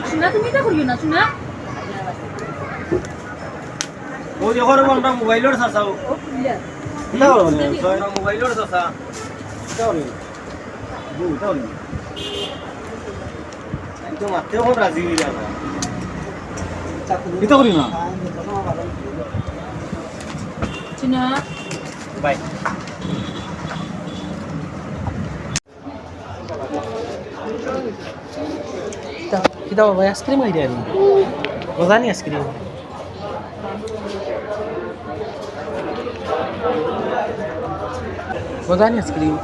শোনা তুমি এটা করিও না শোনা ও দেখো রে আমরা মোবাইলের সাসাও ও ক্লিয়ার এটা হলো না মোবাইলের সাসা এটা হলো এটা হলো তো মাত্র কোন রাজি হইরা এটা করি না শোনা by kita bawa es krim aja nih. Masa nih es krim? Masa nih es krim?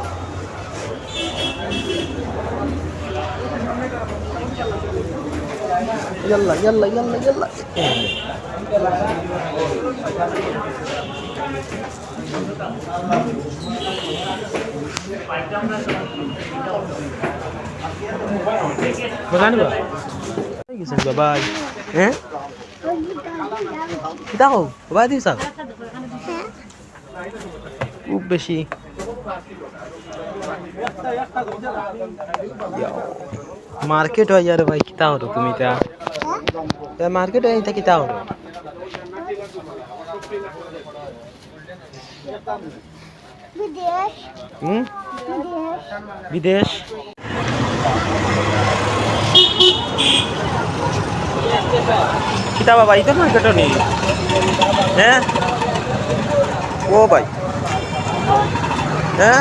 Yalla, yalla, yalla, yalla. Makan ba? Ay, gising babay. Eh? Kita ko. Babay din sa. খুব বেশি। মার্কেট হয় যার ভাই কিতা হলো তুমি তা? Market হয় তা কিতা হলো? বিদেশ হুম? বিদেশ বিদেশ? kita bawa itu mah gede nih ya oh baik ya